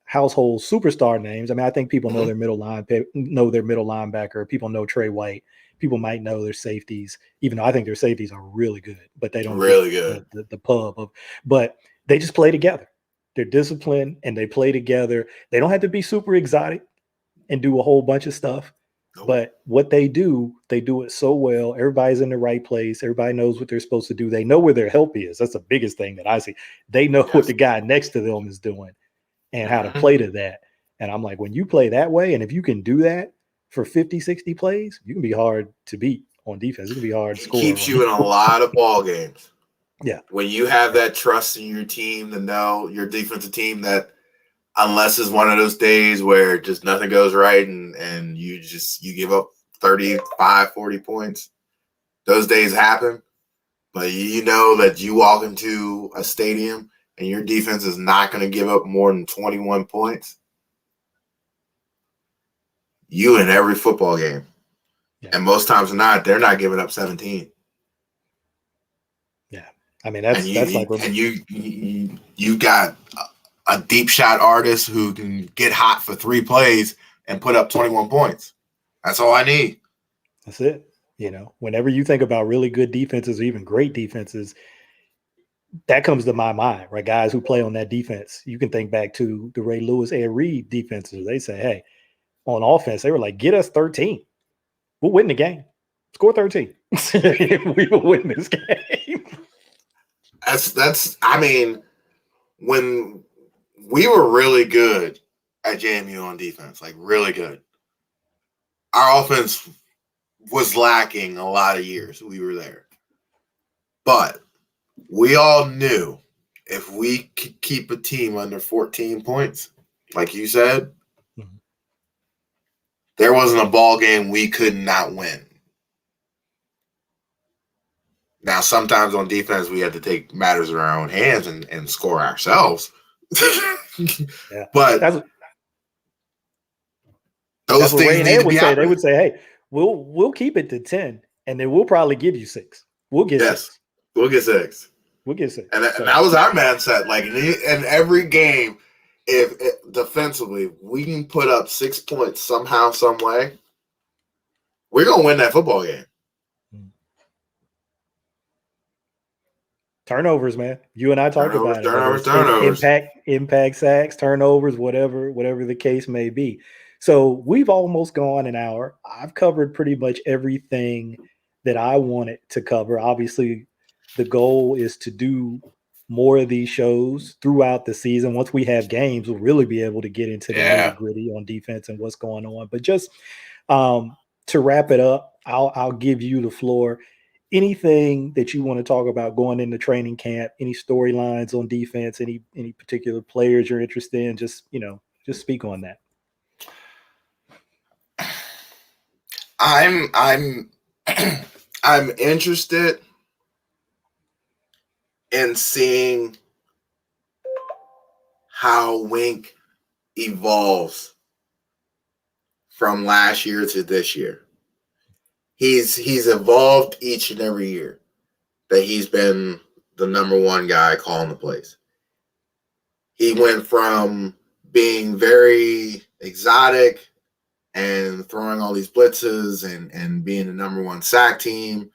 household superstar names. I mean, I think people know their middle linebacker. People know Trey White. People might know their safeties, even though I think their safeties are really good, but they don't
really
get
good
the pub of. But they just play together. They're disciplined and they play together. They don't have to be super exotic and do a whole bunch of stuff. But what they do it so well. Everybody's in the right place. Everybody knows what they're supposed to do. They know where their help is. That's the biggest thing that I see. They know what the guy next to them is doing and how to play to that. And I'm like, when you play that way, and if you can do that for 50, 60 plays, you can be hard to beat on defense. It can be hard to score.
It keeps you in a lot of ball games.
Yeah.
When you have that trust in your team to know your defensive team that unless it's one of those days where just nothing goes right and you give up 35, 40 points, those days happen. But you know that you walk into a stadium and your defense is not going to give up more than 21 points. You in every football game. Yeah. And most times not, they're not giving up 17.
Yeah. I mean, that's like,
and you got a deep shot artist who can get hot for 3 plays and put up 21 points. That's all I need.
That's it. Whenever you think about really good defenses or even great defenses, that comes to my mind, right? Guys who play on that defense. You can think back to the Ray Lewis, Ed Reed defenses. They say, hey, on offense, they were like, get us 13. We'll win the game. Score 13. We will win this game.
I mean, when we were really good at JMU on defense, like really good, our offense was lacking a lot of years we were there. But we all knew if we could keep a team under 14 points, like you said, there wasn't a ball game we could not win. Now, sometimes on defense, we had to take matters in our own hands and score ourselves.
Yeah.
But those things need to be happening.
They would say, hey, we'll keep it to 10, and then we'll probably give you 6. We'll get 6.
We'll get 6.
We'll get 6.
And that was our mindset. Like in every game, if defensively we can put up 6 points somehow, some way, we're gonna win that football game.
Turnovers, man. You and I talked about it.
Turnovers.
Impact sacks, turnovers, whatever the case may be. So we've almost gone an hour. I've covered pretty much everything that I wanted to cover. Obviously, the goal is to do more of these shows throughout the season. Once we have games, we'll really be able to get into the nitty-gritty on defense and what's going on. But just to wrap it up, I'll give you the floor. Anything that you want to talk about going into training camp, any storylines on defense, any particular players you're interested in, just speak on that.
I'm interested in seeing how Wink evolves from last year to this year. He's evolved each and every year that he's been the number one guy calling the plays. He went from being very exotic and throwing all these blitzes and being the number one sack team.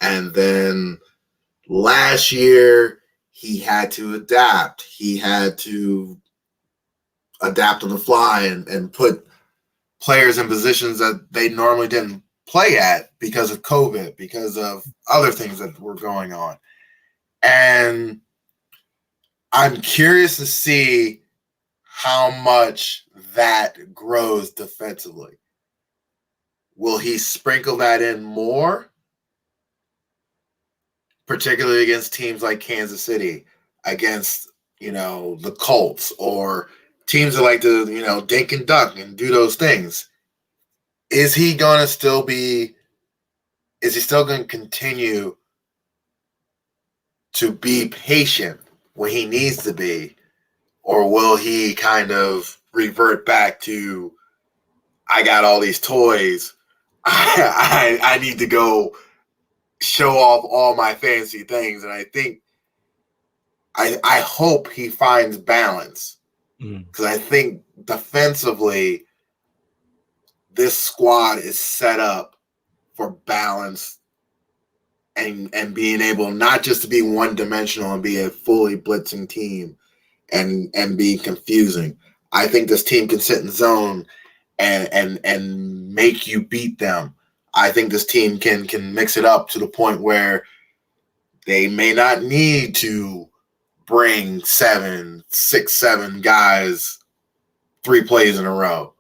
And then last year, he had to adapt. He had to adapt on the fly and put players in positions that they normally didn't play at because of COVID, because of other things that were going on. And I'm curious to see how much that grows defensively. Will he sprinkle that in more? Particularly against teams like Kansas City, against, the Colts, or teams that like to, dink and duck and do those things. Is he still going to continue to be patient when he needs to be, or will he kind of revert back to, I got all these toys, I need to go show off all my fancy things? And I think I hope he finds balance, because I think defensively this squad is set up for balance and being able not just to be one dimensional and be a fully blitzing team and be confusing. I think this team can sit in zone and make you beat them. I think this team can mix it up to the point where they may not need to bring 7 guys 3 plays in a row.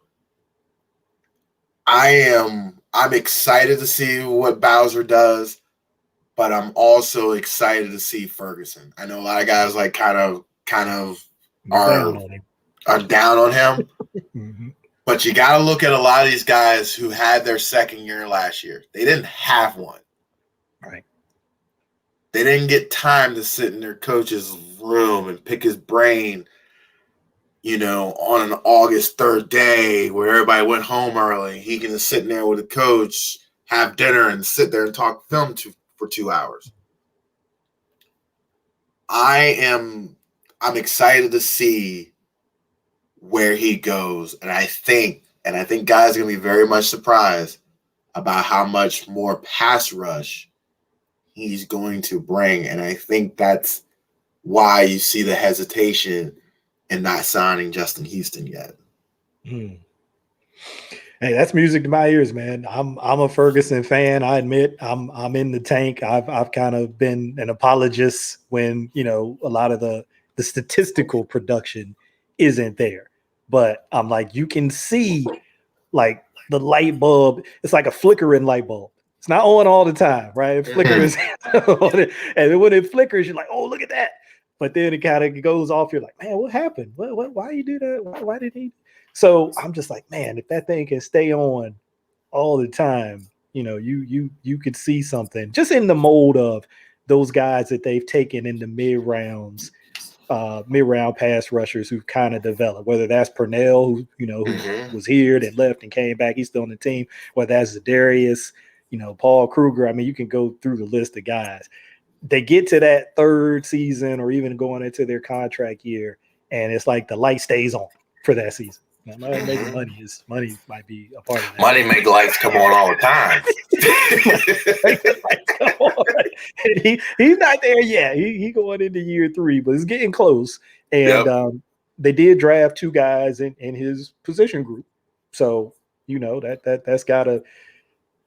I'm excited to see what Bowser does, but I'm also excited to see Ferguson. I know a lot of guys like kind of are down on him.
Mm-hmm.
But you got to look at a lot of these guys who had their second year last year. They didn't have one.
Right.
They didn't get time to sit in their coach's room and pick his brain, on an August 3rd day where everybody went home early. He can just sit in there with a coach, have dinner, and sit there and talk film for 2 hours. I'm excited to see where he goes, and I think guys are going to be very much surprised about how much more pass rush he's going to bring, and I think that's why you see the hesitation in not signing Justin Houston yet.
Hey, that's music to my ears, man. I'm a Ferguson fan. I admit I'm in the tank. I've kind of been an apologist when a lot of the statistical production isn't there. But I'm like, you can see like the light bulb. It's like a flickering light bulb. It's not on all the time, right? It flickers. And when it flickers, you're like, oh, look at that. But then it kind of goes off. You're like, man, what happened? Why you do that? Why did he? So I'm just like, man, if that thing can stay on all the time, you could see something just in the mold of those guys that they've taken in the mid-round pass rushers who've kind of developed, whether that's Purnell, who was here and left and came back, he's still on the team, whether that's Zadarius, Paul Kruger. I mean, you can go through the list of guys. They get to that third season or even going into their contract year, and it's like the light stays on for that season. Now, making money might be a part of that.
Money make lights come on all the time.
He's not there yet. He going into year 3, but it's getting close. And they did draft 2 guys in his position group, so that's got to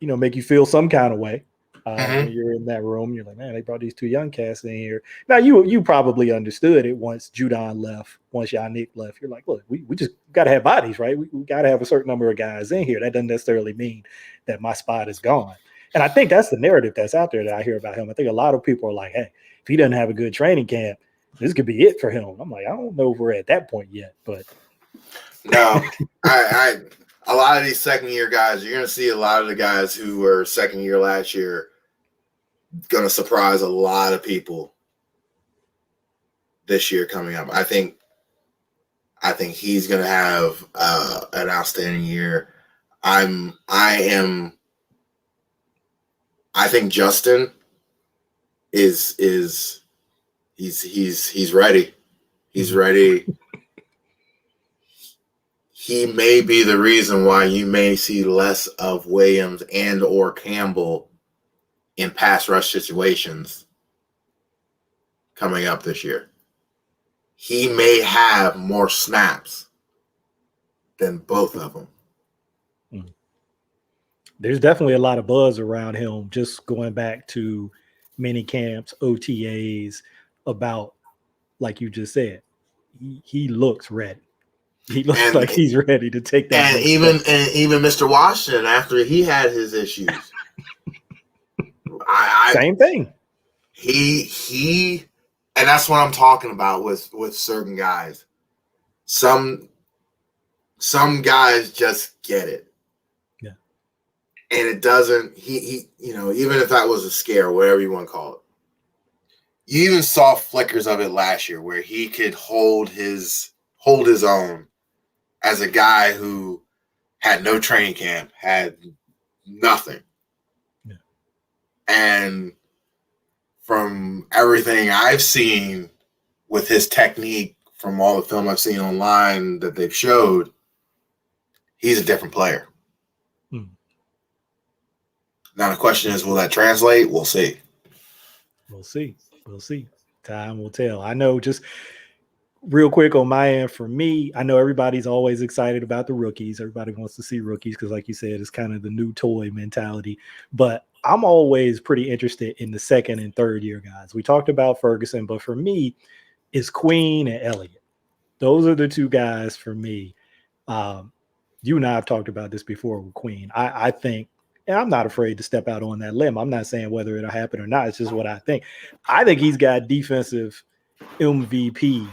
make you feel some kind of way. When you're in that room, you're like, man, they brought these 2 young cats in here. Now, you probably understood it once Judon left, once Yannick left. You're like, look, we just got to have bodies, right? We got to have a certain number of guys in here. That doesn't necessarily mean that my spot is gone. And I think that's the narrative that's out there that I hear about him. I think a lot of people are like, hey, if he doesn't have a good training camp, this could be it for him. I'm like, I don't know if we're at that point yet, but
no, a lot of these second-year guys, you're going to see a lot of the guys who were second year last year going to surprise a lot of people this year coming up. I think he's going to have an outstanding year. I think Justin is he's ready. He's ready. He may be the reason why you may see less of Williams and or Campbell in pass rush situations coming up this year. He may have more snaps than both of them.
There's definitely a lot of buzz around him, just going back to mini camps, OTAs, about, like you just said, he looks ready. He looks like he's ready to take that.
And even Mr. Washington, after he had his issues,
same thing.
He, and that's what I'm talking about with certain guys. Some guys just get it.
Yeah.
And it doesn't. He even if that was a scare, whatever you want to call it, you even saw flickers of it last year where he could hold his own as a guy who had no training camp, had nothing.
Yeah.
And from everything I've seen with his technique, from all the film I've seen online that they've showed, he's a different player. Now the question is, will that translate? We'll see.
We'll see. We'll see. Time will tell. I know, just real quick on my end, for me, I know everybody's always excited about the rookies. Everybody wants to see rookies because, like you said, it's kind of the new toy mentality. But I'm always pretty interested in the second and third year guys. We talked about Ferguson, but for me, it's Queen and Elliott. Those are the two guys for me. You and I have talked about this before with Queen. I think, and I'm not afraid to step out on that limb. I'm not saying whether it'll happen or not. It's just what I think. I think he's got defensive MVP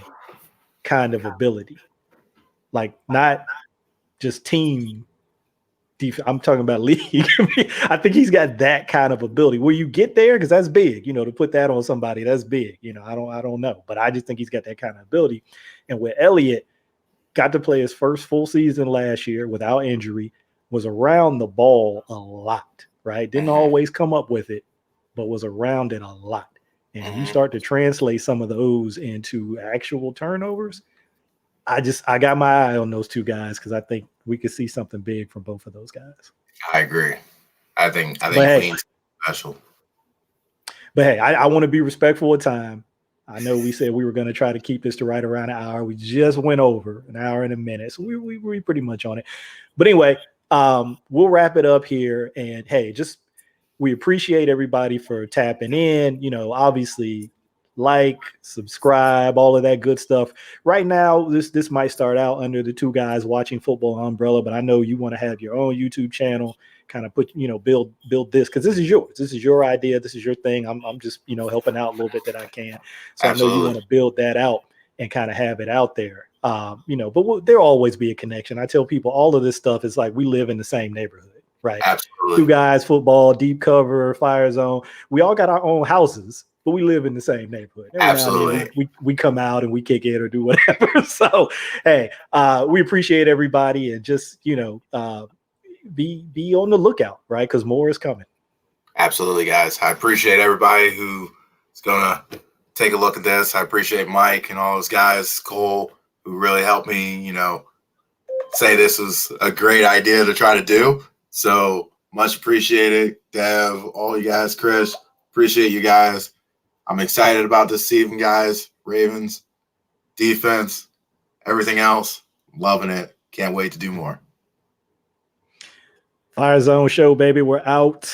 kind of ability, like not just team defense. I'm talking about league. I think he's got that kind of ability. Will you get there? Because that's big, to put that on somebody, that's big. I don't know, but I just think he's got that kind of ability. And with Elliott, got to play his first full season last year without injury, was around the ball a lot, right? Didn't always come up with it, but was around it a lot. And you start to translate some of those into actual turnovers. I got my eye on those two guys because I think we could see something big from both of those guys.
I agree. I think Queen's special.
But hey, I want to be respectful of time. I know we said we were going to try to keep this to right around an hour. We just went over an hour and a minute. So we pretty much on it. But anyway, we'll wrap it up here. And hey, we appreciate everybody for tapping in. Obviously, like, subscribe, all of that good stuff. Right now, this might start out under the Two Guys Watching Football umbrella, but I know you want to have your own YouTube channel, kind of put, build this, because this is yours. This is your idea. This is your thing. I'm just, helping out a little bit that I can. So Absolutely. I know you want to build that out and kind of have it out there. But there'll always be a connection. I tell people all of this stuff is like we live in the same neighborhood, right?
Absolutely.
Two Guys Football, Deep Cover, Fire Zone. We all got our own houses, but we live in the same neighborhood.
Absolutely.
We come out and we kick it or do whatever. So, hey, we appreciate everybody, and just, be on the lookout, right? Because more is coming.
Absolutely, guys. I appreciate everybody who is going to take a look at this. I appreciate Mike and all those guys, Cole, who really helped me, say this was a great idea to try to do. So much appreciated. Dev, all you guys, Chris, appreciate you guys. I'm excited about this season, guys. Ravens, defense, everything else. Loving it. Can't wait to do more.
Fire Zone Show, baby. We're out.